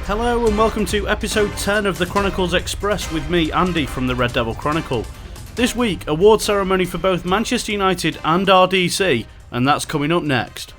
Hello and welcome to episode 10 of the Chronicles Express with me, Andy, from the Red Devil Chronicle. This week, award ceremony for both Manchester United and RDC, and that's coming up next.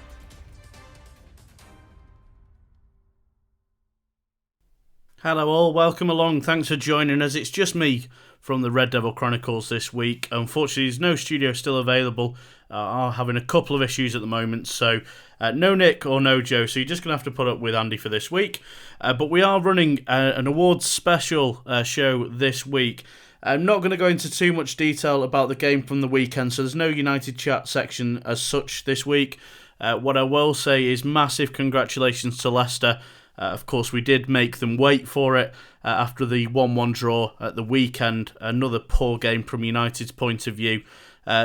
Hello all, welcome along, thanks for joining us. It's just me from the Red Devil Chronicles this week. Unfortunately, there's no studio still available. Are having a couple of issues at the moment, so no Nick or no Joe, so you're just going to have to put up with Andy for this week. But we are running an awards special show this week. I'm not going to go into too much detail about the game from the weekend, so there's no United chat section as such this week. What I will say is massive congratulations to Leicester. Of course, we did make them wait for it after the 1-1 draw at the weekend. Another poor game from United's point of view.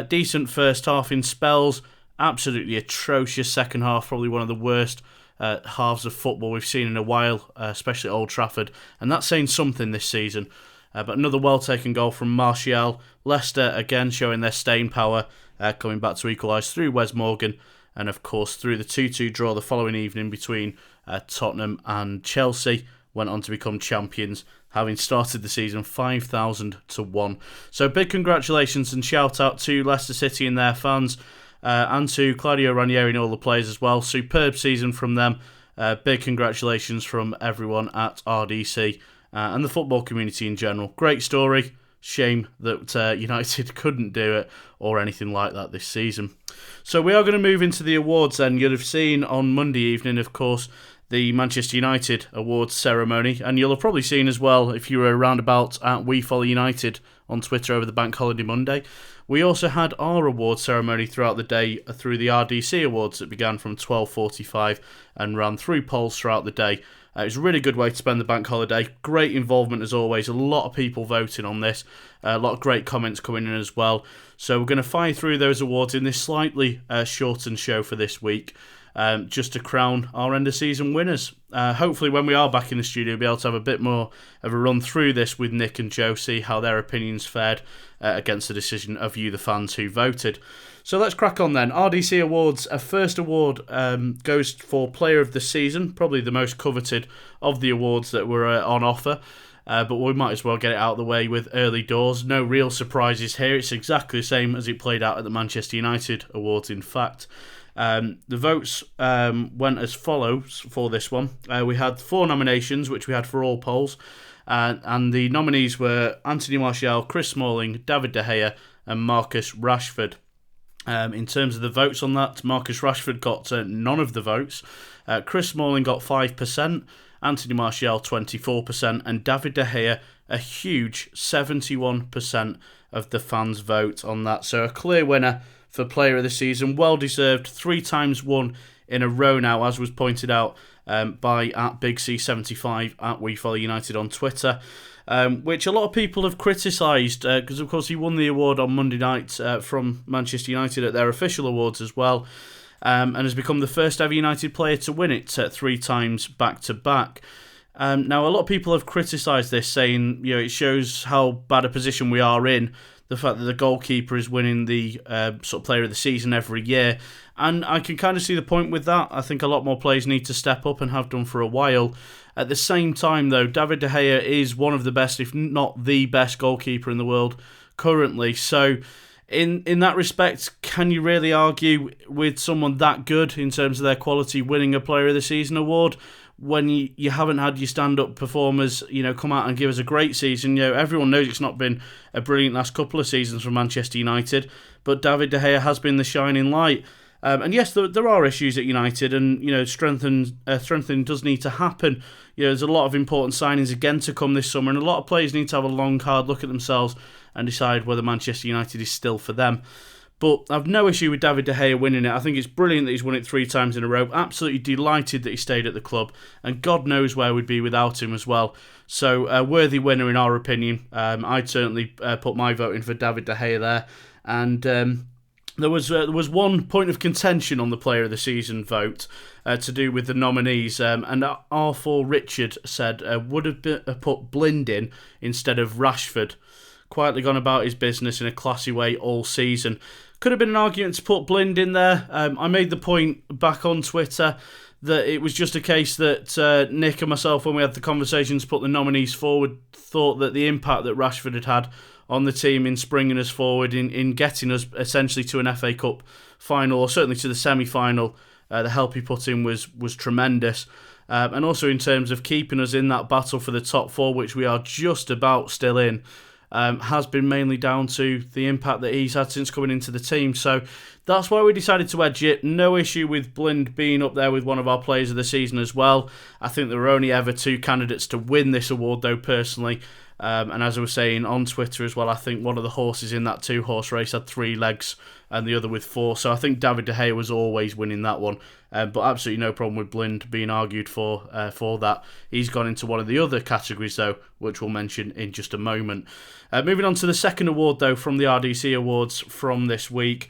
Decent first half in spells, absolutely atrocious second half, probably one of the worst halves of football we've seen in a while, especially at Old Trafford, and that's saying something this season. But another well-taken goal from Martial. Leicester again showing their staying power, coming back to equalise through Wes Morgan, and of course through the 2-2 draw the following evening between Tottenham and Chelsea, went on to become champions, having started the season 5,000 to 1. So big congratulations and shout out to Leicester City and their fans, and to Claudio Ranieri and all the players as well. Superb season from them. Big congratulations from everyone at RDC and the football community in general. Great story. Shame that United couldn't do it or anything like that this season. So we are going to move into the awards then. You'll have seen on Monday evening, of course, the Manchester United awards ceremony, and you'll have probably seen as well, if you were around about at We Follow United on Twitter over the Bank Holiday Monday, we also had our awards ceremony throughout the day through the RDC Awards that began from 12:45 and ran through polls throughout the day. It was a really good way to spend the bank holiday. Great involvement as always. A lot of people voting on this. A lot of great comments coming in as well. So we're going to fire through those awards in this slightly shortened show for this week, just to crown our end of season winners. Hopefully when we are back in the studio, we'll be able to have a bit more of a run through this with Nick and Joe, see how their opinions fared against the decision of you, the fans who voted. So let's crack on then. RDC Awards, a first award goes for Player of the Season, probably the most coveted of the awards that were on offer. But we might as well get it out of the way with early doors. No real surprises here. It's exactly the same as it played out at the Manchester United Awards, in fact. The votes went as follows for this one. We had 4 nominations, which we had for all polls. And the nominees were Anthony Martial, Chris Smalling, David De Gea and Marcus Rashford. In terms of the votes on that, Marcus Rashford got none of the votes. Chris Smalling got 5%, Anthony Martial 24%, and David De Gea a huge 71% of the fans' vote on that. So a clear winner for Player of the Season, well deserved, 3 times won in a row now, as was pointed out by at Big C75 at We Follow United on Twitter. Which a lot of people have criticised because of course he won the award on Monday night from Manchester United at their official awards as well, and has become the first ever United player to win it 3 times back to back. Now a lot of people have criticised this, saying it shows how bad a position we are in, the fact that the goalkeeper is winning the sort of Player of the Season every year, and I can kind of see the point with that. I think a lot more players need to step up and have done for a while. At the same time, though, David De Gea is one of the best, if not the best, goalkeeper in the world currently. So, in that respect, can you really argue with someone that good in terms of their quality winning a Player of the Season award when you haven't had your stand-up performers, come out and give us a great season? Everyone knows it's not been a brilliant last couple of seasons for Manchester United, but David De Gea has been the shining light. And yes, there are issues at United, and strengthening does need to happen. There's a lot of important signings again to come this summer, and a lot of players need to have a long, hard look at themselves and decide whether Manchester United is still for them. But I've no issue with David De Gea winning it. I think it's brilliant that he's won it 3 times in a row. Absolutely delighted that he stayed at the club, and God knows where we'd be without him as well. So a worthy winner in our opinion. I'd certainly put my vote in for David De Gea there, and There was one point of contention on the Player of the Season vote to do with the nominees, and R4 Richard said would have put Blind in instead of Rashford. Quietly gone about his business in a classy way all season. Could have been an argument to put Blind in there. I made the point back on Twitter that it was just a case that Nick and myself, when we had the conversations to put the nominees forward, thought that the impact that Rashford had had on the team in springing us forward, in getting us essentially to an FA Cup final, or certainly to the semi-final, the help he put in was tremendous. And also in terms of keeping us in that battle for the top four, which we are just about still in, has been mainly down to the impact that he's had since coming into the team. So that's why we decided to edge it. No issue with Blind being up there with one of our players of the season as well. I think there were only ever two candidates to win this award, though, personally. And as I was saying on Twitter as well, I think one of the horses in that 2-horse race had 3 legs and the other with 4. So I think David De Gea was always winning that one. But absolutely no problem with Blind being argued for that. He's gone into one of the other categories, though, which we'll mention in just a moment. Moving on to the second award, though, from the RDC Awards from this week.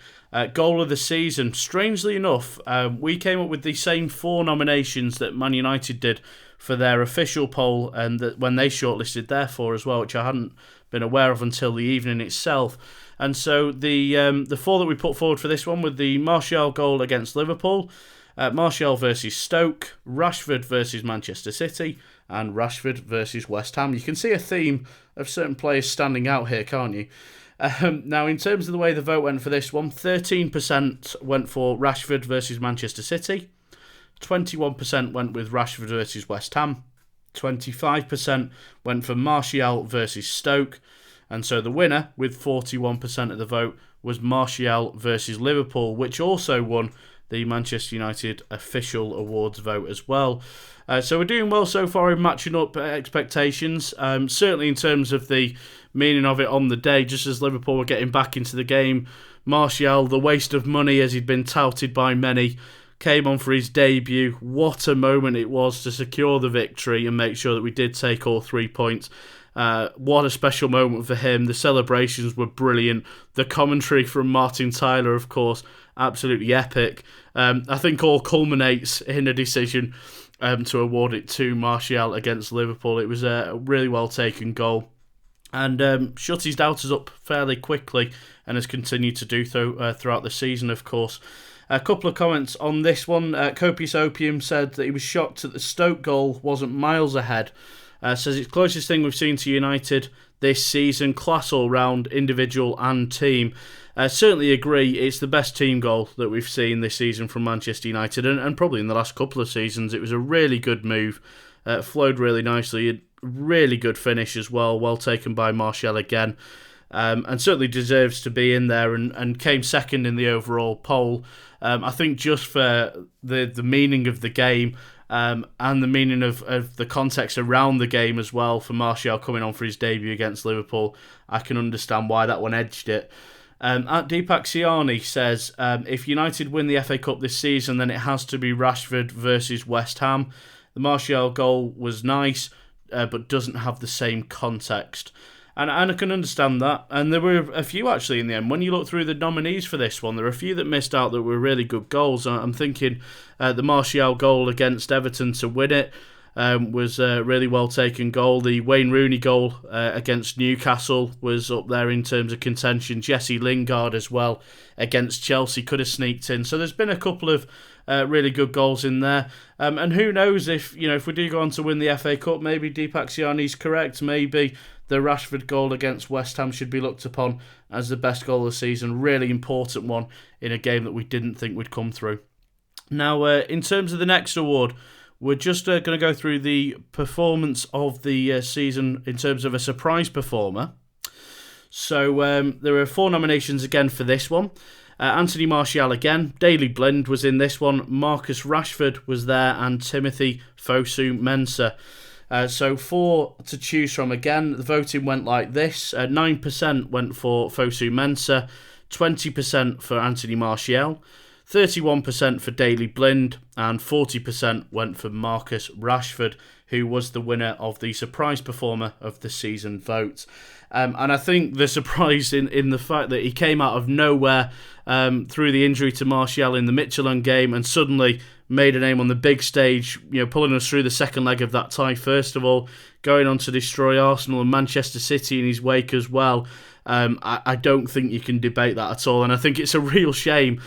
Goal of the season. Strangely enough, we came up with the same 4 nominations that Man United did for their official poll, and that when they shortlisted their 4 as well, which I hadn't been aware of until the evening itself. And so the 4 that we put forward for this one were the Martial goal against Liverpool, Martial versus Stoke, Rashford versus Manchester City, and Rashford versus West Ham. You can see a theme of certain players standing out here, can't you? Now, in terms of the way the vote went for this one, 13% went for Rashford versus Manchester City, 21% went with Rashford versus West Ham, 25% went for Martial versus Stoke, and so the winner, with 41% of the vote, was Martial versus Liverpool, which also won the Manchester United official awards vote as well. So we're doing well so far in matching up expectations, certainly in terms of the meaning of it on the day. Just as Liverpool were getting back into the game, Martial, the waste of money as he'd been touted by many, came on for his debut. What a moment it was to secure the victory and make sure that we did take all 3 points. What a special moment for him. The celebrations were brilliant. The commentary from Martin Tyler, of course, absolutely epic. I think all culminates in a decision to award it to Martial against Liverpool. It was a really well taken goal, and shut his doubters up fairly quickly, and has continued to do so throughout the season, of course. A couple of comments on this one. Copious Opium said that he was shocked that the Stoke goal wasn't miles ahead. Says it's the closest thing we've seen to United this season. Class all round, individual and team. Certainly agree, it's the best team goal that we've seen this season from Manchester United, and probably in the last couple of seasons. It was a really good move, flowed really nicely, a really good finish as well, well taken by Martial again, and certainly deserves to be in there, and came second in the overall poll. I think just for the meaning of the game, and the meaning of the context around the game as well, for Martial coming on for his debut against Liverpool, I can understand why that one edged it. At Deepak Siani says, if United win the FA Cup this season, then it has to be Rashford versus West Ham. The Martial goal was nice, but doesn't have the same context. And I can understand that. And there were a few actually in the end. When you look through the nominees for this one, there were a few that missed out that were really good goals. I'm thinking the Martial goal against Everton to win it was a really well taken goal. The Wayne Rooney goal against Newcastle was up there in terms of contention. Jesse Lingard as well against Chelsea could have sneaked in. So there's been a couple of really good goals in there. And who knows if we do go on to win the FA Cup, maybe Deepak Siani's correct. Maybe the Rashford goal against West Ham should be looked upon as the best goal of the season. Really important one in a game that we didn't think would come through. Now, in terms of the next award, we're just going to go through the performance of the season in terms of a surprise performer. So there are 4 nominations again for this one. Anthony Martial again. Daley Blind was in this one. Marcus Rashford was there, and Timothy Fosu Mensah. So 4 to choose from again. The voting went like this. 9% went for Fosu Mensah, 20% for Anthony Martial, 31% for Daley Blind, and 40% went for Marcus Rashford, who was the winner of the surprise performer of the season vote. And I think the surprise in the fact that he came out of nowhere through the injury to Martial in the Michelin game and suddenly made a name on the big stage, pulling us through the second leg of that tie, first of all, going on to destroy Arsenal and Manchester City in his wake as well. I don't think you can debate that at all, and I think it's a real shame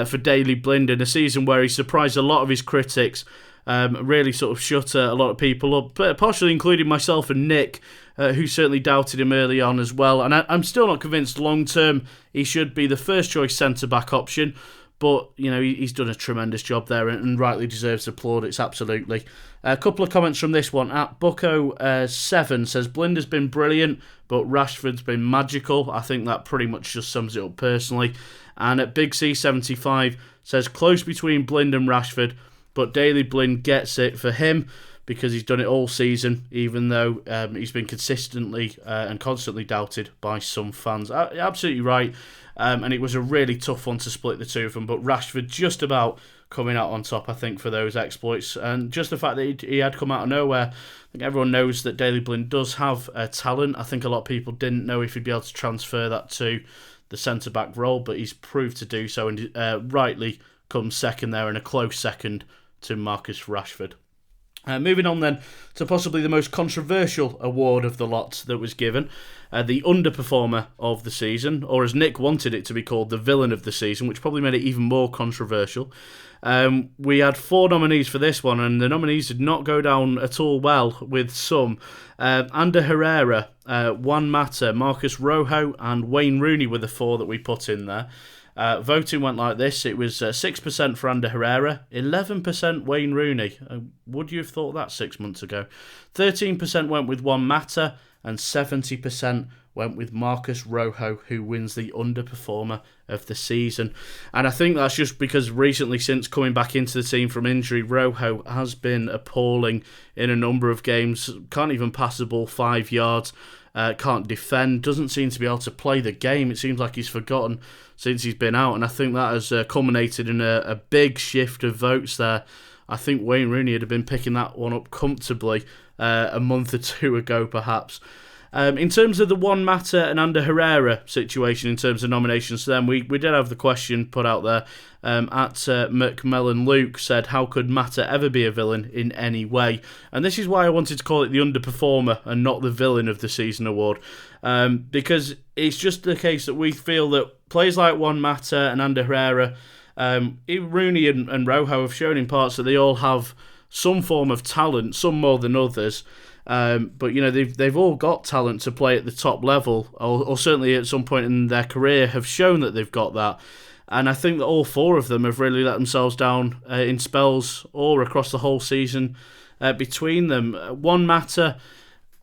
for Daley Blind in a season where he surprised a lot of his critics, really sort of shut a lot of people up, partially including myself and Nick, who certainly doubted him early on as well. And I'm still not convinced long term he should be the first choice centre-back option, but he's done a tremendous job there and rightly deserves the plaudits, absolutely. A couple of comments from this one. At Bucko7 says, Blind has been brilliant, but Rashford's been magical. I think that pretty much just sums it up personally. And at Big C75 says, close between Blind and Rashford, but Daley Blind gets it for him because he's done it all season, even though he's been consistently and constantly doubted by some fans. Absolutely right. And it was a really tough one to split the two of them, but Rashford just about coming out on top, I think, for those exploits. And just the fact that he had come out of nowhere, I think everyone knows that Daley Blind does have talent. I think a lot of people didn't know if he'd be able to transfer that to the centre-back role, but he's proved to do so and rightly comes second there, and a close second to Marcus Rashford. Moving on then to possibly the most controversial award of the lot that was given, the underperformer of the season, or as Nick wanted it to be called, the villain of the season, which probably made it even more controversial. We had 4 nominees for this one, and the nominees did not go down at all well with some. Ander Herrera, Juan Mata, Marcus Rojo and Wayne Rooney were the 4 that we put in there. Voting went like this. It was 6% for Ander Herrera, 11% Wayne Rooney. Would you have thought that 6 months ago? 13% went with Juan Mata, and 70% went with Marcus Rojo, who wins the underperformer of the season. And I think that's just because recently, since coming back into the team from injury, Rojo has been appalling in a number of games. Can't even pass the ball 5 yards. Can't defend, doesn't seem to be able to play the game. It seems like he's forgotten since he's been out, and I think that has culminated in a big shift of votes there. I think Wayne Rooney would have been picking that one up comfortably a month or 2 ago, perhaps. In terms of the Juan Mata and Ander Herrera situation, in terms of nominations to them, we did have the question put out there. At McMillan Luke said, how could Mata ever be a villain in any way? And this is why I wanted to call it the underperformer and not the villain of the season award. Because it's just the case that we feel that players like Juan Mata and Ander Herrera, Rooney and Rojo have shown in parts that they all have some form of talent, some more than others. But they've all got talent to play at the top level, or certainly at some point in their career have shown that they've got that. And I think that all 4 of them have really let themselves down in spells or across the whole season between them. Juan Mata,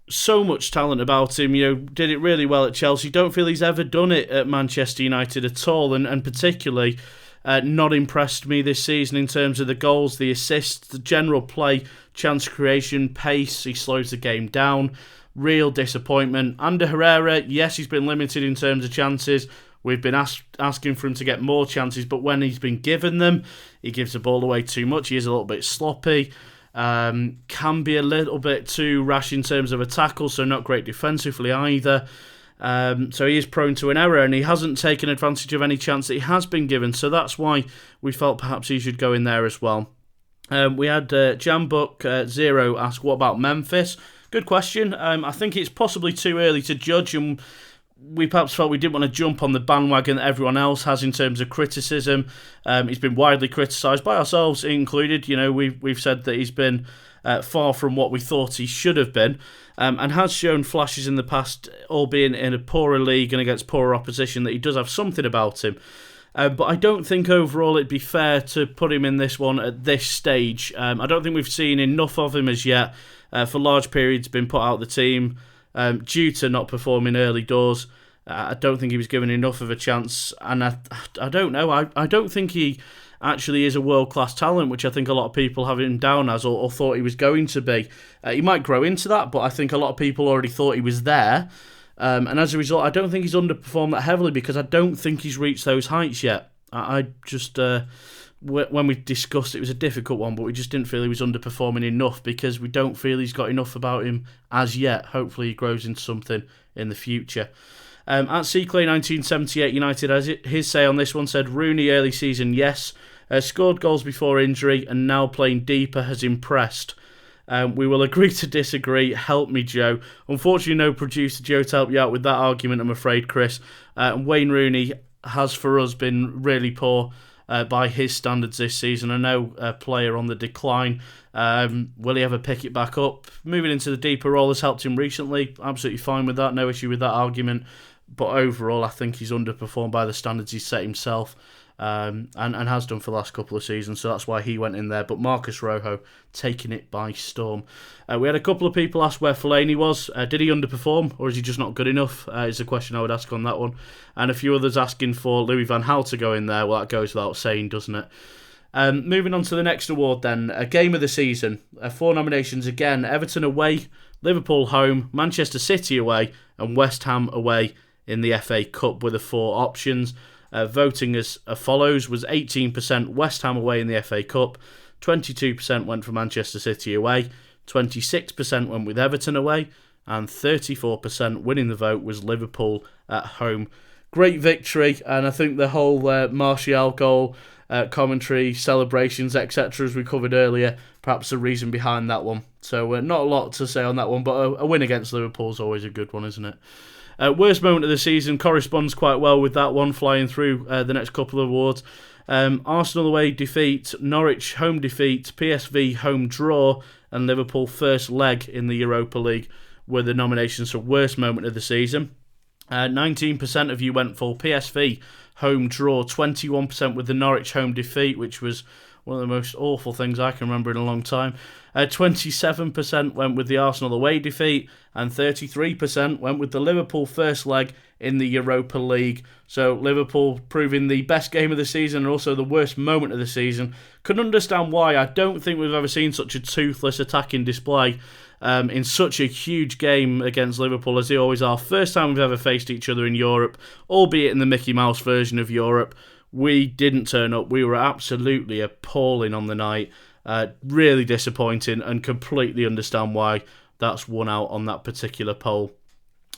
so much talent about him, did it really well at Chelsea. Don't feel he's ever done it at Manchester United at all, and particularly not impressed me this season in terms of the goals, the assists, the general play, chance creation, pace. He slows the game down. Real disappointment. Ander Herrera, yes, he's been limited in terms of chances. We've been asking for him to get more chances, but when he's been given them, he gives the ball away too much. He is a little bit sloppy. Can be a little bit too rash in terms of a tackle, so not great defensively either. So he is prone to an error, and he hasn't taken advantage of any chance that he has been given, so that's why we felt perhaps he should go in there as well. We had Jambook0 ask, what about Memphis? Good question. I think it's possibly too early to judge, and we perhaps felt we didn't want to jump on the bandwagon that everyone else has in terms of criticism. He's been widely criticised by ourselves included. We've said that he's been far from what we thought he should have been, and has shown flashes in the past, albeit in a poorer league and against poorer opposition, that he does have something about him. But I don't think overall it'd be fair to put him in this one at this stage. I don't think we've seen enough of him as yet. For large periods been put out of the team due to not performing early doors. I don't think he was given enough of a chance, and I don't know. I don't think he actually is a world-class talent, which I think a lot of people have him down as, or thought he was going to be. He might grow into that, but I think a lot of people already thought he was there. And as a result, I don't think he's underperformed that heavily because I don't think he's reached those heights yet. I just, when we discussed it was a difficult one, but we just didn't feel he was underperforming enough because we don't feel he's got enough about him as yet. Hopefully he grows into something in the future. At CClay1978 United, as his say on this one, said Rooney early season, yes. Scored goals before injury and now playing deeper has impressed. We will agree to disagree. Help me, Joe. Unfortunately, no producer Joe to help you out with that argument, I'm afraid, Chris. Wayne Rooney has, for us, been really poor by his standards this season. I know a player on the decline. Will he ever pick it back up? Moving into the deeper role has helped him recently. Absolutely fine with that. No issue with that argument. But overall, I think he's underperformed by the standards he's set himself. And has done for the last couple of seasons, so that's why he went in there. But Marcus Rojo taking it by storm. We had a couple of people ask where Fellaini was. Did he underperform, or is he just not good enough? Is a question I would ask on that one. And a few others asking for Louis van Gaal to go in there. Well, that goes without saying, doesn't it? Moving on to the next award then. Game of the season. 4 nominations again. Everton away, Liverpool home, Manchester City away, and West Ham away in the FA Cup were the 4 options. Voting as follows was 18% West Ham away in the FA Cup, 22% went for Manchester City away, 26% went with Everton away, and 34% winning the vote was Liverpool at home. Great victory, and I think the whole Martial goal, commentary, celebrations, etc., as we covered earlier, perhaps the reason behind that one. So not a lot to say on that one, but a win against Liverpool is always a good one, isn't it? Worst moment of the season corresponds quite well with that one, flying through the next couple of awards. Arsenal away defeat, Norwich home defeat, PSV home draw, and Liverpool first leg in the Europa League were the nominations for worst moment of the season. 19% of you went for PSV home draw, 21% with the Norwich home defeat, which was one of the most awful things I can remember in a long time. 27% went with the Arsenal away defeat, and 33% went with the Liverpool first leg in the Europa League. So Liverpool proving the best game of the season and also the worst moment of the season. Couldn't understand why. I don't think we've ever seen such a toothless attacking display in such a huge game against Liverpool as they always are. First time we've ever faced each other in Europe, albeit in the Mickey Mouse version of Europe. We didn't turn up. We were absolutely appalling on the night. Really disappointing, and completely understand why that's won out on that particular poll.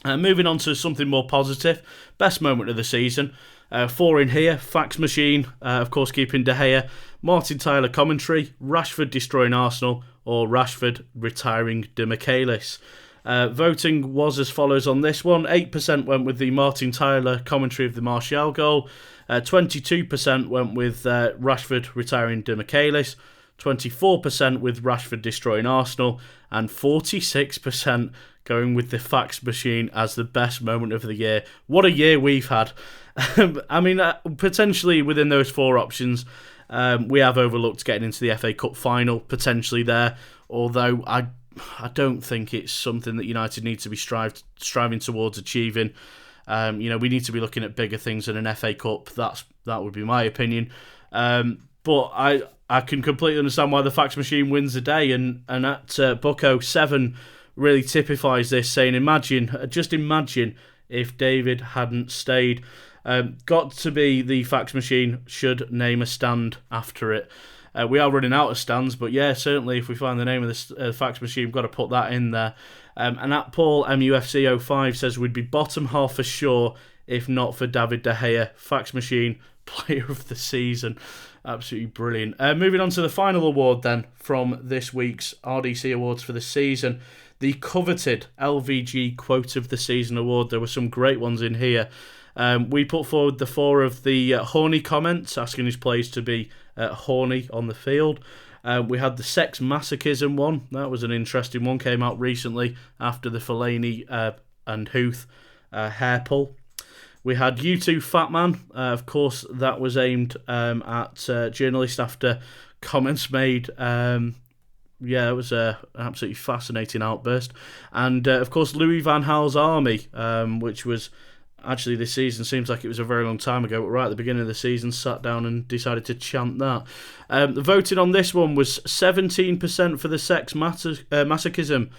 Moving on to something more positive. Best moment of the season. 4 in here. Fax Machine, of course, keeping De Gea. Martin Tyler commentary. Rashford destroying Arsenal, or Rashford retiring De Michelis. Voting was as follows on this one. 8% went with the Martin Tyler commentary of the Martial goal. 22% went with Rashford retiring De Michelis. 24% with Rashford destroying Arsenal, and 46% going with the fax machine as the best moment of the year. What a year we've had. I mean, potentially within those 4 options, we have overlooked getting into the FA Cup final, potentially there, although I don't think it's something that United need to be striving towards achieving. We need to be looking at bigger things than an FA Cup. That would be my opinion. But I can completely understand why the fax machine wins the day, and at Bucko 7 really typifies this, saying, just imagine if David hadn't stayed. Got to be the fax machine, should name a stand after it. We are running out of stands, but yeah, certainly if we find the name of this fax machine, we've got to put that in there. And at Paul MUFC05 says we'd be bottom half for sure if not for David De Gea. Fax machine, player of the season. Absolutely brilliant. Moving on to the final award then from this week's RDC Awards for the season. The coveted LVG Quote of the Season award. There were some great ones in here. We put forward the 4 of the horny comments, asking his players to be horny on the field. We had the sex masochism one. That was an interesting one. Came out recently after the Fellaini and Huth hair pull. We had U2 Fat Man. Of course, that was aimed at journalists after comments made. It was an absolutely fascinating outburst. And, of course, Louis van Gaal's Army, which was actually this season, seems like it was a very long time ago, but right at the beginning of the season, sat down and decided to chant that. The voting on this one was 17% for the sex masochism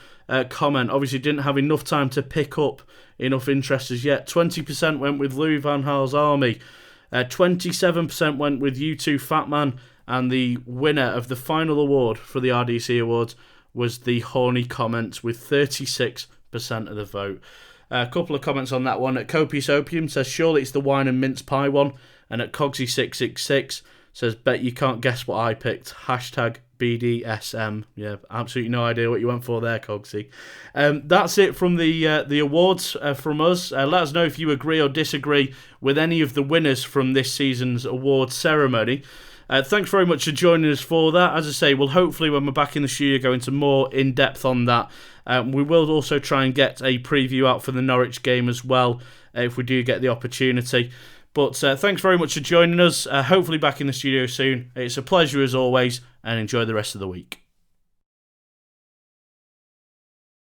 comment. Obviously didn't have enough time to pick up enough interest as yet. 20% went with Louis van Gaal's Army. 27% went with U2 Fat Man, and the winner of the final award for the RDC Awards was the horny comments with 36% of the vote. A couple of comments on that one. At Copious Opium says, surely it's the wine and mince pie one. And at Cogsy666 says, bet you can't guess what I picked. Hashtag BDSM. Yeah, absolutely no idea what you went for there, Cogsy. That's it from the awards from us. Let us know if you agree or disagree with any of the winners from this season's awards ceremony. Thanks very much for joining us for that. As I say, we'll hopefully, when we're back in the studio, go into more in-depth on that. We will also try and get a preview out for the Norwich game as well, if we do get the opportunity. But thanks very much for joining us. Hopefully back in the studio soon. It's a pleasure as always, and enjoy the rest of the week.